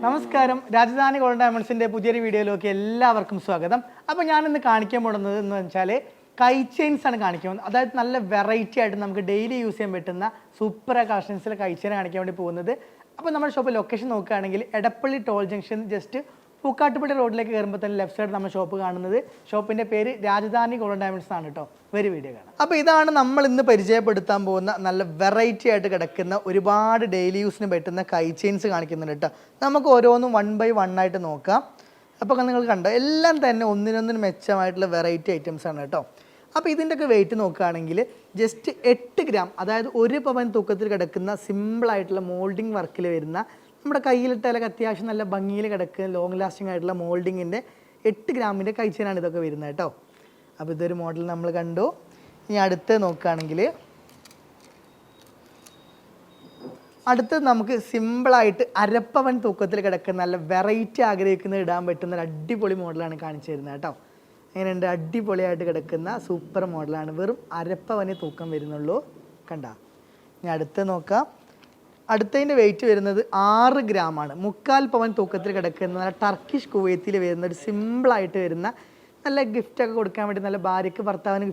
നമസ്കാരം, രാജധാനി ഗോൾഡ് ഡയമണ്ട്സിൻ്റെ പുതിയൊരു വീഡിയോയിലേക്ക് എല്ലാവർക്കും സ്വാഗതം. അപ്പോൾ ഞാനിന്ന് കാണിക്കാൻ പോകുന്നത് എന്ന് വെച്ചാൽ കൈ ചെയിൻസ് ആണ് കാണിക്കാൻ പോകുന്നത്. അതായത് നല്ല വെറൈറ്റി ആയിട്ട് നമുക്ക് ഡെയിലി യൂസ് ചെയ്യാൻ പറ്റുന്ന സൂപ്പർ കളക്ഷൻസിലെ കൈ ചെയിൻ കാണിക്കാൻ വേണ്ടി പോകുന്നത്. അപ്പോൾ നമ്മുടെ ഷോപ്പ് ലൊക്കേഷൻ നോക്കുകയാണെങ്കിൽ Edappally toll junction just Pookkattupady റോഡിലേക്ക് കയറുമ്പോൾ തന്നെ ലെഫ്റ്റ് സൈഡ് നമ്മൾ ഷോപ്പ് കാണുന്നത്. ഷോപ്പിൻ്റെ പേര് രാജധാനി ഗോൾഡ് ഡയമണ്ട്സ് ആണ് കേട്ടോ. ഒരു വീഡിയോ കാണാം. അപ്പോൾ ഇതാണ് നമ്മൾ ഇന്ന് പരിചയപ്പെടുത്താൻ പോകുന്ന നല്ല വെറൈറ്റി ആയിട്ട് കിടക്കുന്ന ഒരുപാട് ഡെയിലി യൂസിന് പറ്റുന്ന കൈ ചെയിൻസ് കാണിക്കുന്നുണ്ട് കേട്ടോ. നമുക്ക് ഓരോന്നും 1 by 1 ആയിട്ട് നോക്കാം. അപ്പോൾ നിങ്ങൾ കണ്ടോ, എല്ലാം തന്നെ ഒന്നിനൊന്നിന് മെച്ചമായിട്ടുള്ള വെറൈറ്റി ഐറ്റംസ് ആണ് കേട്ടോ. അപ്പോൾ ഇതിൻ്റെയൊക്കെ വെയിറ്റ് നോക്കുകയാണെങ്കിൽ ജസ്റ്റ് 8 ഗ്രാം, അതായത് 1 പവൻ തൂക്കത്തിൽ കിടക്കുന്ന സിമ്പിളായിട്ടുള്ള മോൾഡിങ് വർക്കിൽ വരുന്ന, നമ്മുടെ കയ്യിലിട്ടാലൊക്കെ അത്യാവശ്യം നല്ല ഭംഗിയിൽ കിടക്കുന്ന ലോങ് ലാസ്റ്റിംഗ് ആയിട്ടുള്ള മോൾഡിങ്ങിൻ്റെ 8 ഗ്രാമിൻ്റെ കൈ ചെയിനാണ് ഇതൊക്കെ വരുന്നത് കേട്ടോ. അപ്പോൾ ഇതൊരു മോഡൽ നമ്മൾ കണ്ടു. ഇനി അടുത്ത് നോക്കുകയാണെങ്കിൽ അടുത്തത് നമുക്ക് സിമ്പിളായിട്ട് 1/2 പവൻ തൂക്കത്തിൽ കിടക്കുന്ന നല്ല വെറൈറ്റി ആഗ്രഹിക്കുന്നത് ഇടാൻ പറ്റുന്ന ഒരു അടിപൊളി മോഡലാണ് കാണിച്ചു തരുന്നത് കേട്ടോ. അങ്ങനെയുണ്ട്, അടിപൊളിയായിട്ട് കിടക്കുന്ന സൂപ്പർ മോഡലാണ്. വെറും 1/2 പവന് തൂക്കം വരുന്നുള്ളൂ. കണ്ട. ഇനി അടുത്ത് നോക്കാം. അടുത്തതിൻ്റെ വെയിറ്റ് വരുന്നത് 6 ഗ്രാമാണ്. 3/4 പവൻ തൂക്കത്തിൽ കിടക്കുന്ന നല്ല ടർക്കിഷ് കുവൈത്തിൽ വരുന്ന ഒരു സിമ്പിളായിട്ട് വരുന്ന നല്ല ഗിഫ്റ്റൊക്കെ കൊടുക്കാൻ വേണ്ടി, നല്ല ഭാര്യയ്ക്ക് ഭർത്താവിന്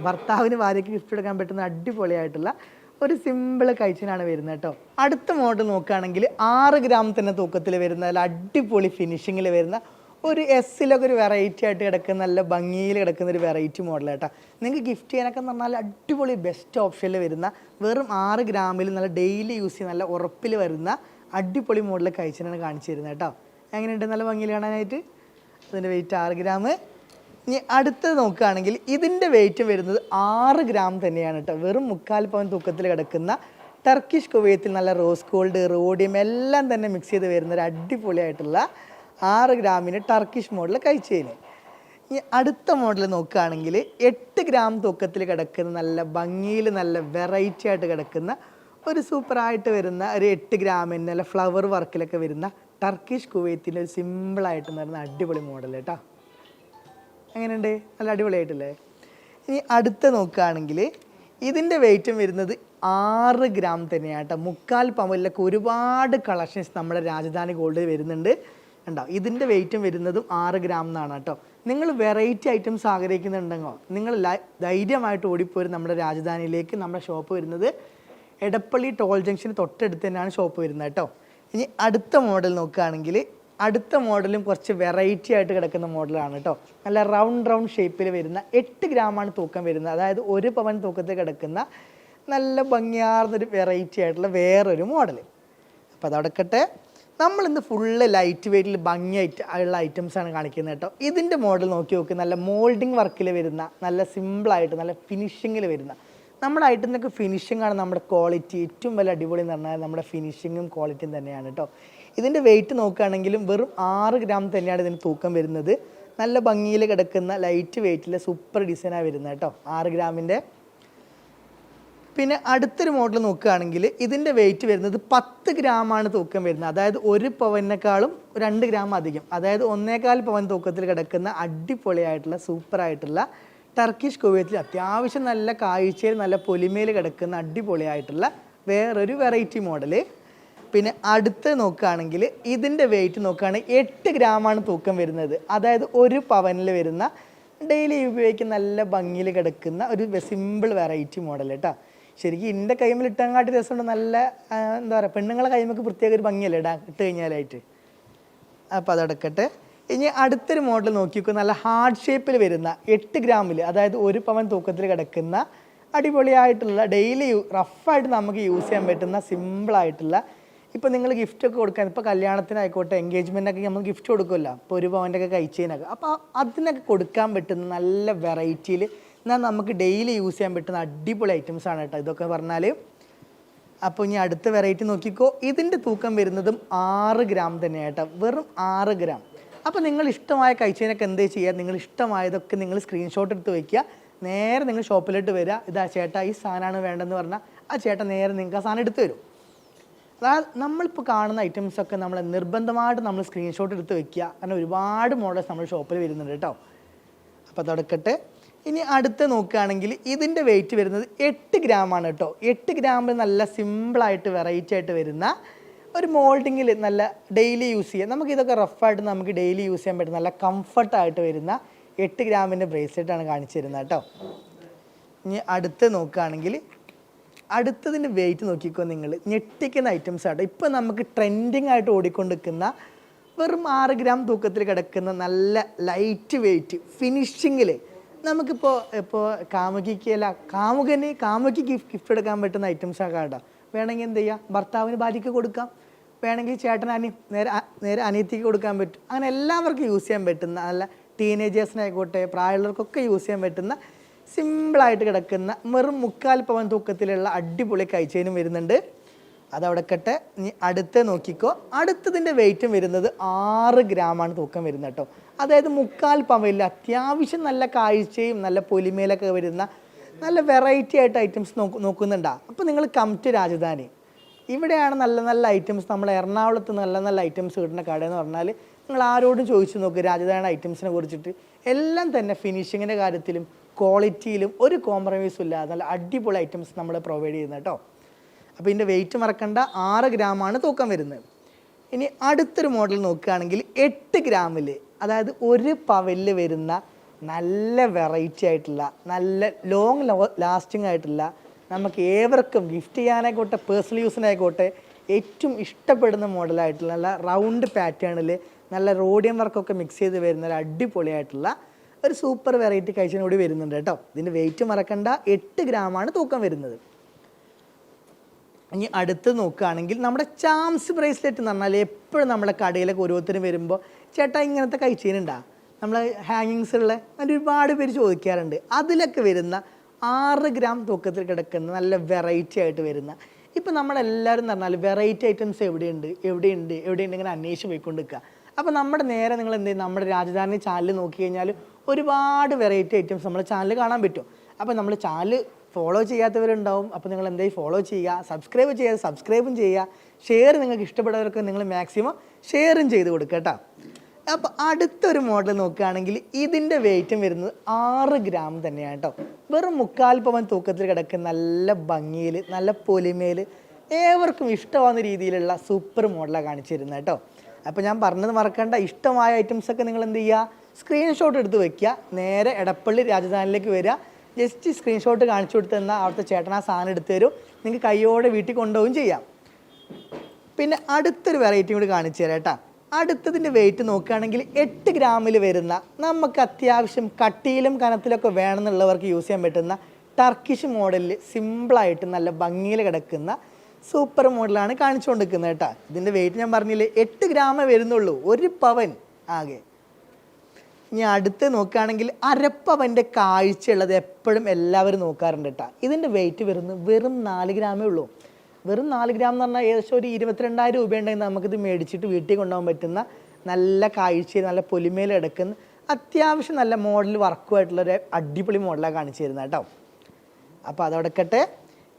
ഭർത്താവിന് ഭാര്യയ്ക്ക് ഗിഫ്റ്റ് കൊടുക്കാൻ പറ്റുന്ന അടിപൊളിയായിട്ടുള്ള ഒരു സിമ്പിൾ കൈച്ചനാണ് വരുന്നത് കേട്ടോ. അടുത്ത മോഡൽ നോക്കുകയാണെങ്കിൽ 6 ഗ്രാം തന്നെ തൂക്കത്തിൽ വരുന്ന നല്ല അടിപൊളി ഫിനിഷിങ്ങിൽ വരുന്ന ഒരു എസ്സിലൊക്കെ ഒരു വെറൈറ്റി ആയിട്ട് കിടക്കുന്ന നല്ല ഭംഗിയിൽ കിടക്കുന്ന ഒരു വെറൈറ്റി മോഡൽ കേട്ടോ. നിങ്ങൾക്ക് ഗിഫ്റ്റ് ചെയ്യാനൊക്കെ പറഞ്ഞാൽ അടിപൊളി ബെസ്റ്റ് ഓപ്ഷനിൽ വരുന്ന വെറും 6 ഗ്രാമിൽ നല്ല ഡെയിലി യൂസ് ചെയ്യുന്ന നല്ല ഉറപ്പിൽ വരുന്ന അടിപൊളി മോഡൽ കഴിച്ചാണ് കാണിച്ചു തരുന്നത് കേട്ടോ. എങ്ങനെയുണ്ട്, നല്ല ഭംഗിയിൽ കാണാനായിട്ട്. അതിൻ്റെ വെയിറ്റ് 6 ഗ്രാം. ഇനി അടുത്തത് നോക്കുകയാണെങ്കിൽ ഇതിൻ്റെ വെയിറ്റ് വരുന്നത് 6 ഗ്രാം തന്നെയാണ് കേട്ടോ. വെറും 3/4 പവൻ തൂക്കത്തിൽ കിടക്കുന്ന ടർക്കിഷ് കുവൈത്തിൽ നല്ല റോസ് ഗോൾഡ്, റോഡിയം എല്ലാം തന്നെ മിക്സ് ചെയ്ത് വരുന്ന ഒരു അടിപൊളിയായിട്ടുള്ള 6 ഗ്രാമിന് ടർക്കിഷ് മോഡൽ കഴിച്ചതിന്. ഇനി അടുത്ത മോഡൽ നോക്കുകയാണെങ്കിൽ 8 ഗ്രാം തൂക്കത്തിൽ കിടക്കുന്ന നല്ല ഭംഗിയിൽ നല്ല വെറൈറ്റി ആയിട്ട് കിടക്കുന്ന ഒരു സൂപ്പറായിട്ട് വരുന്ന ഒരു 8 ഗ്രാമിന് നല്ല ഫ്ലവർ വർക്കിലൊക്കെ വരുന്ന ടർക്കിഷ് കുവൈത്തിൻ്റെ ഒരു സിമ്പിളായിട്ട് വരുന്ന അടിപൊളി മോഡൽ കേട്ടോ. എങ്ങനെയുണ്ട്, നല്ല അടിപൊളിയായിട്ടില്ലേ. ഇനി അടുത്ത നോക്കുകയാണെങ്കിൽ ഇതിൻ്റെ വെയിറ്റും വരുന്നത് 6 ഗ്രാം തന്നെയാണ് കേട്ടോ. 3/4 പവനിലൊക്കെ ഒരുപാട് കളക്ഷൻസ് നമ്മുടെ രാജധാനി ഗോൾഡിൽ വരുന്നുണ്ട്. ഉണ്ടാവും. ഇതിൻ്റെ വെയിറ്റും വരുന്നതും 6 ഗ്രാം എന്നാണ് കേട്ടോ. നിങ്ങൾ വെറൈറ്റി ഐറ്റംസ് ആഗ്രഹിക്കുന്നുണ്ടെങ്കിൽ നിങ്ങൾ ധൈര്യമായിട്ട് ഓടിപ്പോരും നമ്മുടെ രാജധാനിയിലേക്ക്. നമ്മുടെ ഷോപ്പ് വരുന്നത് എടപ്പള്ളി ടോൾ ജംഗ്ഷന് തൊട്ടടുത്ത് തന്നെയാണ് ഷോപ്പ് വരുന്നത് കേട്ടോ. ഇനി അടുത്ത മോഡൽ നോക്കുകയാണെങ്കിൽ അടുത്ത മോഡലും കുറച്ച് വെറൈറ്റി ആയിട്ട് കിടക്കുന്ന മോഡലാണ് കേട്ടോ. നല്ല റൗണ്ട് ഷേപ്പിൽ വരുന്ന 8 ഗ്രാമാണ് തൂക്കം വരുന്നത്. അതായത് 1 പവൻ തൂക്കത്തിൽ കിടക്കുന്ന നല്ല ഭംഗിയാർന്നൊരു വെറൈറ്റി ആയിട്ടുള്ള വേറൊരു മോഡൽ. അപ്പോൾ അതടക്കട്ടെ. നമ്മളിന്ന് ഫുള്ള് ലൈറ്റ് വെയ്റ്റിൽ ഭംഗിയായിട്ട് ഉള്ള ഐറ്റംസാണ് കാണിക്കുന്നത് കേട്ടോ. ഇതിൻ്റെ മോഡൽ നോക്കി നല്ല മോൾഡിങ് വർക്കിൽ വരുന്ന നല്ല സിമ്പിളായിട്ട് നല്ല ഫിനിഷിങ്ങിൽ വരുന്ന, നമ്മുടെ ഐറ്റത്തിനൊക്കെ ഫിനിഷിങ്ങാണ് നമ്മുടെ ക്വാളിറ്റി. ഏറ്റവും വലിയ അടിപൊളി എന്ന് പറഞ്ഞാൽ നമ്മുടെ ഫിനിഷിങ്ങും ക്വാളിറ്റിയും തന്നെയാണ് കേട്ടോ. ഇതിൻ്റെ വെയിറ്റ് നോക്കുകയാണെങ്കിലും വെറും 6 ഗ്രാം തന്നെയാണ് ഇതിന് തൂക്കം വരുന്നത്. നല്ല ഭംഗിയിൽ കിടക്കുന്ന ലൈറ്റ് വെയ്റ്റിലെ സൂപ്പർ ഡിസൈനാണ് വരുന്നത് കേട്ടോ, 6 ഗ്രാമിൻ്റെ. പിന്നെ അടുത്തൊരു മോഡൽ നോക്കുകയാണെങ്കിൽ ഇതിൻ്റെ വെയിറ്റ് വരുന്നത് 10 ഗ്രാമാണ് തൂക്കം വരുന്നത്. അതായത് 1 പവനേക്കാളും 2 ഗ്രാം അധികം, അതായത് 1/4 പവൻ തൂക്കത്തിൽ കിടക്കുന്ന അടിപൊളിയായിട്ടുള്ള സൂപ്പറായിട്ടുള്ള ടർക്കിഷ് കുവൈത്തിൽ അത്യാവശ്യം നല്ല കാഴ്ചയിൽ നല്ല പൊലിമയിൽ കിടക്കുന്ന അടിപൊളിയായിട്ടുള്ള വേറൊരു വെറൈറ്റി മോഡൽ. പിന്നെ അടുത്ത് നോക്കുകയാണെങ്കിൽ ഇതിൻ്റെ വെയിറ്റ് നോക്കുകയാണെങ്കിൽ 8 ഗ്രാമാണ് തൂക്കം വരുന്നത്. അതായത് 1 പവനിൽ വരുന്ന ഡെയിലി ഉപയോഗിക്കുന്ന നല്ല ഭംഗിയിൽ കിടക്കുന്ന ഒരു സിമ്പിൾ വെറൈറ്റി മോഡൽ കേട്ടോ. ശരിക്കും എൻ്റെ കൈമിൽ ഇട്ടാങ്കാട്ടി രസമുണ്ട്. നല്ല എന്താ പറയുക, പെണ്ണുങ്ങളെ കൈമക്ക് പ്രത്യേക ഒരു ഭംഗിയല്ലേ ഇട്ട് കഴിഞ്ഞാലായിട്ട്. അപ്പോൾ അതടക്കട്ടെ. ഇനി അടുത്തൊരു മോഡൽ നോക്കിക്കോ, നല്ല ഹാർഡ് ഷേപ്പിൽ വരുന്ന 8 ഗ്രാമിൽ, അതായത് 1 പവൻ തൂക്കത്തിൽ കിടക്കുന്ന അടിപൊളിയായിട്ടുള്ള ഡെയിലി റഫായിട്ട് നമുക്ക് യൂസ് ചെയ്യാൻ പറ്റുന്ന സിമ്പിളായിട്ടുള്ള, ഇപ്പോൾ നിങ്ങൾ ഗിഫ്റ്റൊക്കെ കൊടുക്കാൻ, ഇപ്പോൾ കല്യാണത്തിനായിക്കോട്ടെ എൻഗേജ്മെൻറ്റൊക്കെ നമ്മൾ ഗിഫ്റ്റ് കൊടുക്കുമല്ലോ, ഇപ്പോൾ 1 പവൻ്റെ ഒക്കെ കഴിച്ചതിനൊക്കെ, അപ്പോൾ അതിനൊക്കെ കൊടുക്കാൻ പറ്റുന്ന നല്ല വെറൈറ്റിയിൽ എന്നാൽ നമുക്ക് ഡെയിലി യൂസ് ചെയ്യാൻ പറ്റുന്ന അടിപൊളി ഐറ്റംസാണ് കേട്ടോ ഇതൊക്കെ പറഞ്ഞാൽ. അപ്പോൾ ഇനി അടുത്ത വെറൈറ്റി നോക്കിക്കോ. ഇതിൻ്റെ തൂക്കം വരുന്നതും 6 ഗ്രാം തന്നെയാണ് കേട്ടോ. വെറും 6 ഗ്രാം. അപ്പോൾ നിങ്ങൾ ഇഷ്ടമായ കഴിച്ചതിനൊക്കെ എന്ത് ചെയ്യുക, നിങ്ങൾ ഇഷ്ടമായതൊക്കെ നിങ്ങൾ സ്ക്രീൻഷോട്ട് എടുത്ത് വയ്ക്കുക. നേരെ നിങ്ങൾ ഷോപ്പിലോട്ട് വരിക. ഇതാ ചേട്ടാ ഈ സാധനമാണ് വേണ്ടതെന്ന് പറഞ്ഞാൽ ആ ചേട്ടൻ നേരെ നിങ്ങൾക്ക് ആ സാധനം എടുത്ത് തരും. അതായത് നമ്മളിപ്പോൾ കാണുന്ന ഐറ്റംസൊക്കെ നമ്മൾ നിർബന്ധമായിട്ട് നമ്മൾ സ്ക്രീൻഷോട്ട് എടുത്ത് വയ്ക്കുക. കാരണം ഒരുപാട് മോഡൽസ് നമ്മൾ ഷോപ്പിൽ വരുന്നുണ്ട് കേട്ടോ. അപ്പോൾ അതെടുക്കട്ടെ. ഇനി അടുത്ത് നോക്കുകയാണെങ്കിൽ ഇതിൻ്റെ വെയിറ്റ് വരുന്നത് 8 ഗ്രാമാണ് കേട്ടോ. 8 ഗ്രാമിൽ നല്ല സിമ്പിളായിട്ട് വെറൈറ്റി ആയിട്ട് വരുന്ന ഒരു മോൾഡിങ്ങിൽ നല്ല ഡെയിലി യൂസ് ചെയ്യാം. നമുക്കിതൊക്കെ റഫായിട്ട് നമുക്ക് ഡെയിലി യൂസ് ചെയ്യാൻ പറ്റുന്ന നല്ല കംഫർട്ടായിട്ട് വരുന്ന 8 ഗ്രാമിൻ്റെ ബ്രേസ്ലെറ്റാണ് കാണിച്ചു തരുന്നത് കേട്ടോ. ഇനി അടുത്ത് നോക്കുകയാണെങ്കിൽ അടുത്തതിൻ്റെ വെയിറ്റ് നോക്കിക്കോ നിങ്ങൾ. ഞെട്ടിക്കുന്ന ഐറ്റംസ് ആട്ടോ. ഇപ്പം നമുക്ക് ട്രെൻഡിങ് ആയിട്ട് ഓടിക്കൊണ്ടിരിക്കുന്ന വെറും 6 ഗ്രാം തൂക്കത്തിൽ കിടക്കുന്ന നല്ല ലൈറ്റ് വെയിറ്റ് ഫിനിഷിങ്ങിൽ നമുക്കിപ്പോൾ കാമുകന് ഗിഫ്റ്റ് എടുക്കാൻ പറ്റുന്ന ഐറ്റംസ് ആക്കാം കേട്ടോ. വേണമെങ്കിൽ എന്ത് ചെയ്യുക, ഭർത്താവിന് ഭാര്യയ്ക്ക് കൊടുക്കാം, വേണമെങ്കിൽ ചേട്ടൻ നേരെ അനിയത്തിക്ക് കൊടുക്കാൻ പറ്റും. അങ്ങനെ എല്ലാവർക്കും യൂസ് ചെയ്യാൻ പറ്റുന്ന നല്ല ടീനേജേഴ്സിനായിക്കോട്ടെ പ്രായമുള്ളവർക്കൊക്കെ യൂസ് ചെയ്യാൻ പറ്റുന്ന സിമ്പിളായിട്ട് കിടക്കുന്ന വെറും 3/4 പവൻ തൂക്കത്തിലുള്ള അടിപൊളി കൈച്ചെയിനും വരുന്നുണ്ട്. അതവിടെ കട്ടെ. ഇനി അടുത്ത് നോക്കിക്കോ. അടുത്തതിൻ്റെ വെയിറ്റും വരുന്നത് 6 ഗ്രാമാണ് തൂക്കം വരുന്നത് കേട്ടോ. അതായത് 3/4 പവനിൽ അത്യാവശ്യം നല്ല കാഴ്ചയും നല്ല പൊലിമയിലൊക്കെ വരുന്ന നല്ല വെറൈറ്റി ആയിട്ട് ഐറ്റംസ് നോക്കുന്നുണ്ടാ. അപ്പോൾ നിങ്ങൾ കം ടു രാജധാനി. ഇവിടെയാണ് നല്ല നല്ല ഐറ്റംസ്. നമ്മൾ എറണാകുളത്ത് നല്ല നല്ല ഐറ്റംസ് കിട്ടുന്ന കടയെന്ന് പറഞ്ഞാൽ നിങ്ങൾ ആരോടും ചോദിച്ചു നോക്കുക രാജധാനി ഐറ്റംസിനെ കുറിച്ചിട്ട്. എല്ലാം തന്നെ ഫിനിഷിങ്ങിൻ്റെ കാര്യത്തിലും ക്വാളിറ്റിയിലും ഒരു കോംപ്രമൈസും ഇല്ലാതെ നല്ല അടിപൊളി ഐറ്റംസ് നമ്മൾ പ്രൊവൈഡ് ചെയ്യുന്നത് കേട്ടോ. അപ്പോൾ ഇതിൻ്റെ വെയിറ്റ് മറക്കണ്ട, 6 ഗ്രാമാണ് തൂക്കം വരുന്നത്. ഇനി അടുത്തൊരു മോഡൽ നോക്കുകയാണെങ്കിൽ 8 ഗ്രാമിൽ, അതായത് 1 പവനിൽ വരുന്ന നല്ല വെറൈറ്റി ആയിട്ടുള്ള നല്ല ലോങ് ലാസ്റ്റിംഗ് ആയിട്ടുള്ള നമുക്ക് ഏവർക്കും ഗിഫ്റ്റ് ചെയ്യാനായിക്കോട്ടെ പേഴ്സണൽ യൂസിനായിക്കോട്ടെ ഏറ്റവും ഇഷ്ടപ്പെടുന്ന മോഡലായിട്ടുള്ള നല്ല റൗണ്ട് പാറ്റേണിൽ നല്ല റോഡിയം വർക്കൊക്കെ മിക്സ് ചെയ്ത് വരുന്ന ഒരു അടിപൊളിയായിട്ടുള്ള ഒരു സൂപ്പർ വെറൈറ്റി കഴിച്ചിന് കൂടി വരുന്നുണ്ട് കേട്ടോ. ഇതിൻ്റെ വെയിറ്റ് മറക്കണ്ട, 8 ഗ്രാമാണ് തൂക്കം വരുന്നത്. ഇനി അടുത്ത് നോക്കുകയാണെങ്കിൽ നമ്മുടെ ചാംസ് ബ്രേസ്ലെറ്റ് എന്ന് പറഞ്ഞാൽ എപ്പോഴും നമ്മുടെ കടയിലൊക്കെ ഓരോരുത്തരും വരുമ്പോൾ ചേട്ടാ ഇങ്ങനത്തെ കഴിച്ചീനുണ്ടാ, നമ്മൾ ഹാങ്ങിങ്സ് ഉള്ള അങ്ങനെ ഒരുപാട് പേര് ചോദിക്കാറുണ്ട്. അതിലൊക്കെ വരുന്ന 6 ഗ്രാം തൂക്കത്തിൽ കിടക്കുന്ന നല്ല വെറൈറ്റി ആയിട്ട് വരുന്ന, ഇപ്പം നമ്മളെല്ലാവരും എന്ന് പറഞ്ഞാൽ വെറൈറ്റി ഐറ്റംസ് എവിടെയുണ്ട് ഇങ്ങനെ അന്വേഷിച്ച് പോയിക്കൊണ്ടിരിക്കുക. അപ്പോൾ നമ്മുടെ നേരെ നിങ്ങൾ എന്ത് ചെയ്യും, നമ്മുടെ രാജധാനി ചാനൽ നോക്കി കഴിഞ്ഞാൽ ഒരുപാട് വെറൈറ്റി ഐറ്റംസ് നമ്മുടെ ചാനൽ കാണാൻ പറ്റും. അപ്പോൾ നമ്മൾ ചാനൽ ഫോളോ ചെയ്യാത്തവരുണ്ടാവും. അപ്പോൾ നിങ്ങൾ എന്തായാലും ഫോളോ ചെയ്യുക, സബ്സ്ക്രൈബും ചെയ്യുക, ഷെയർ നിങ്ങൾക്ക് ഇഷ്ടപ്പെട്ടവർക്ക് നിങ്ങൾ മാക്സിമം ഷെയറും ചെയ്ത് കൊടുക്കുക കേട്ടോ. അപ്പോൾ അടുത്തൊരു മോഡൽ നോക്കുകയാണെങ്കിൽ ഇതിൻ്റെ വെയിറ്റും വരുന്നത് 6 ഗ്രാം തന്നെയാണ് കേട്ടോ. വെറും 3/4 പവൻ തൂക്കത്തിൽ കിടക്കുന്ന നല്ല ഭംഗിയിൽ നല്ല പൊലിമയിൽ ഏവർക്കും ഇഷ്ടമാകുന്ന രീതിയിലുള്ള സൂപ്പർ മോഡലാണ് കാണിച്ചു തരുന്നത് കേട്ടോ. അപ്പോൾ ഞാൻ പറഞ്ഞത് മറക്കേണ്ട, ഇഷ്ടമായ ഐറ്റംസൊക്കെ നിങ്ങൾ എന്ത് ചെയ്യുക, സ്ക്രീൻഷോട്ട് എടുത്ത് വയ്ക്കുക, നേരെ എടപ്പള്ളി രാജധാനിയിലേക്ക് വരിക, ജസ്റ്റ് സ്ക്രീൻഷോട്ട് കാണിച്ചു കൊടുത്ത് തന്നാൽ അവിടുത്തെ ചേട്ടൻ ആ സാധനം എടുത്തു തരും, നിങ്ങൾക്ക് കയ്യോടെ വീട്ടിൽ കൊണ്ടുപോവുകയും ചെയ്യാം. പിന്നെ അടുത്തൊരു വെറൈറ്റി കൂടി കാണിച്ചു തരാം കേട്ടോ. അടുത്തതിൻ്റെ വെയിറ്റ് നോക്കുകയാണെങ്കിൽ 8 ഗ്രാമിൽ വരുന്ന നമുക്ക് അത്യാവശ്യം കട്ടിയിലും കനത്തിലൊക്കെ വേണമെന്നുള്ളവർക്ക് യൂസ് ചെയ്യാൻ പറ്റുന്ന ടർക്കിഷ് മോഡലിൽ സിമ്പിളായിട്ട് നല്ല ഭംഗിയിൽ കിടക്കുന്ന സൂപ്പർ മോഡലാണ് കാണിച്ചുകൊണ്ടിരിക്കുന്നത് കേട്ടോ. ഇതിൻ്റെ വെയിറ്റ് ഞാൻ പറഞ്ഞില്ലേ 8 ഗ്രാമേ വരുന്നുള്ളൂ, 1 പവൻ ആകെ. ഇനി അടുത്ത് നോക്കുകയാണെങ്കിൽ അരപ്പവൻ്റെ കാഴ്ചയുള്ളത് എപ്പോഴും എല്ലാവരും നോക്കാറുണ്ട് കേട്ടോ. ഇതിൻ്റെ വെയിറ്റ് വരുന്നത് വെറും 4 ഗ്രാമേ ഉള്ളൂ. വെറും 4 ഗ്രാം എന്ന് പറഞ്ഞാൽ ഏകദേശം ഒരു 22,000 രൂപ ഉണ്ടെങ്കിൽ നമുക്കിത് മേടിച്ചിട്ട് വീട്ടിൽ കൊണ്ടുപോകാൻ പറ്റുന്ന നല്ല കാഴ്ചയിൽ നല്ല പൊലിമയിൽ എടുക്കുന്ന അത്യാവശ്യം നല്ല മോഡൽ വർക്കുമായിട്ടുള്ളൊരു അടിപൊളി മോഡലാണ് കാണിച്ചു തരുന്നത് കേട്ടോ. അപ്പോൾ അതോടൊക്കട്ടെ.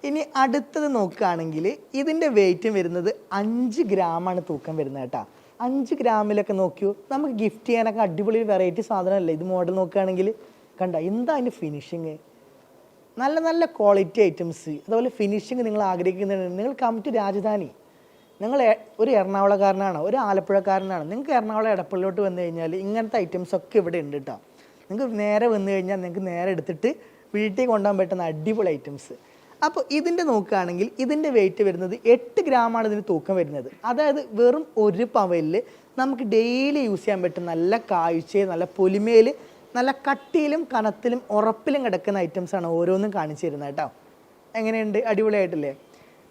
ഇനി അടുത്തത് നോക്കുകയാണെങ്കിൽ ഇതിൻ്റെ വെയിറ്റും വരുന്നത് 5 ഗ്രാമാണ് തൂക്കം വരുന്നത് കേട്ടോ. 5 ഗ്രാമിലൊക്കെ നോക്കിയോ, നമുക്ക് ഗിഫ്റ്റ് ചെയ്യാനൊക്കെ അടിപൊളി വെറൈറ്റി സാധനമല്ലേ ഇത്. മോഡൽ നോക്കുകയാണെങ്കിൽ കണ്ട എന്താ അതിൻ്റെ ഫിനിഷിങ്, നല്ല നല്ല ക്വാളിറ്റി ഐറ്റംസ്, അതുപോലെ ഫിനിഷിങ് നിങ്ങൾ ആഗ്രഹിക്കുന്നുണ്ട്, നിങ്ങൾ കം ടു രാജധാനി. നിങ്ങൾ ഒരു എറണാകുളക്കാരനാണോ ഒരു ആലപ്പുഴക്കാരനാണോ, നിങ്ങൾക്ക് എറണാകുളം എടപ്പള്ളിലോട്ട് വന്നു കഴിഞ്ഞാൽ ഇങ്ങനത്തെ ഐറ്റംസ് ഒക്കെ ഇവിടെ ഉണ്ട് കേട്ടോ. നിങ്ങൾക്ക് നേരെ വന്നു കഴിഞ്ഞാൽ നിങ്ങൾക്ക് നേരെ എടുത്തിട്ട് വീട്ടിൽ കൊണ്ടുപോകാൻ പറ്റുന്ന അടിപൊളി ഐറ്റംസ്. അപ്പോൾ ഇതിൻ്റെ നോക്കുകയാണെങ്കിൽ ഇതിൻ്റെ വെയിറ്റ് വരുന്നത് 8 ഗ്രാമാണ് ഇതിന് തൂക്കം വരുന്നത്. അതായത് വെറും 1 പവനിൽ നമുക്ക് ഡെയിലി യൂസ് ചെയ്യാൻ പറ്റും നല്ല കാഴ്ചയിൽ നല്ല പൊലിമയിൽ നല്ല കട്ടിയിലും കനത്തിലും ഉറപ്പിലും കിടക്കുന്ന ഐറ്റംസാണ് ഓരോന്നും കാണിച്ചു തരുന്നത് കേട്ടോ. എങ്ങനെയുണ്ട്, അടിപൊളിയായിട്ടില്ലേ?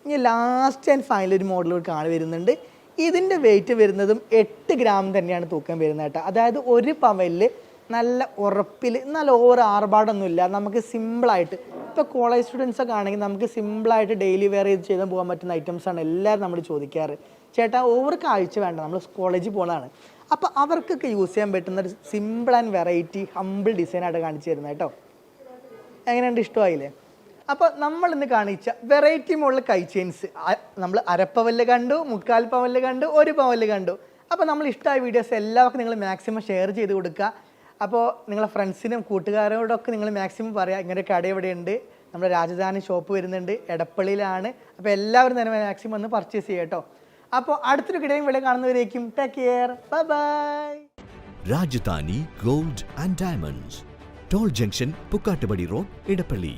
ഇനി ലാസ്റ്റ് ആൻഡ് ഫൈനൽ ഒരു മോഡൽ വരുന്നുണ്ട്. ഇതിൻ്റെ വെയിറ്റ് വരുന്നതും 8 ഗ്രാം തന്നെയാണ് തൂക്കം വരുന്നത് കേട്ടോ. അതായത് 1 പവനിൽ നല്ല ഉറപ്പിൽ നല്ല ഓവർ ആർഭാടൊന്നുമില്ല, നമുക്ക് സിമ്പിളായിട്ട് ഇപ്പോൾ കോളേജ് സ്റ്റുഡൻസൊക്കെ ആണെങ്കിൽ നമുക്ക് സിമ്പിളായിട്ട് ഡെയിലി വെയർ ചെയ്ത് പോകാൻ പറ്റുന്ന ഐറ്റംസാണ് എല്ലാവരും നമ്മൾ ചോദിക്കാറ്. ചേട്ടാ ഓവർ കാഴ്ച വേണ്ട, നമ്മൾ കോളേജിൽ പോകുന്നതാണ്. അപ്പോൾ അവർക്കൊക്കെ യൂസ് ചെയ്യാൻ പറ്റുന്ന ഒരു സിമ്പിൾ ആൻഡ് വെറൈറ്റി ഹമ്പിൾ ഡിസൈനായിട്ട് കാണിച്ചു തരുന്നത് കേട്ടോ. എങ്ങനെയുണ്ട്, ഇഷ്ടമായില്ലേ? അപ്പോൾ നമ്മൾ ഇന്ന് കാണിച്ച വെറൈറ്റി മോഡൽ കൈ ചെയിൻസ് നമ്മൾ അരപ്പവല് കണ്ടു, 3/4 പവനിൽ കണ്ടു, 1 പവനിൽ കണ്ടു. അപ്പോൾ നമ്മൾ ഇഷ്ടമായ വീഡിയോസ് എല്ലാവർക്കും നിങ്ങൾ മാക്സിമം ഷെയർ ചെയ്ത് കൊടുക്കുക. അപ്പോൾ നിങ്ങളെ ഫ്രണ്ട്സിനും കൂട്ടുകാരോടൊക്കെ നിങ്ങൾ മാക്സിമം പറയുക ഇങ്ങനെ കട എവിടെയുണ്ട്, നമ്മുടെ രാജധാനി ഷോപ്പ് വരുന്നുണ്ട്, എടപ്പള്ളിയിലാണ്. അപ്പോൾ എല്ലാവരും തന്നെ മാക്സിമം ഒന്ന് പർച്ചേസ് ചെയ്യുക കേട്ടോ. അപ്പോൾ അടുത്തൊരു കിടയും വില കാണുന്നവരേക്കും take care, bye bye. Rajadhani Gold and Diamonds, Toll Junction, Pukkattabadi Road, Edappally.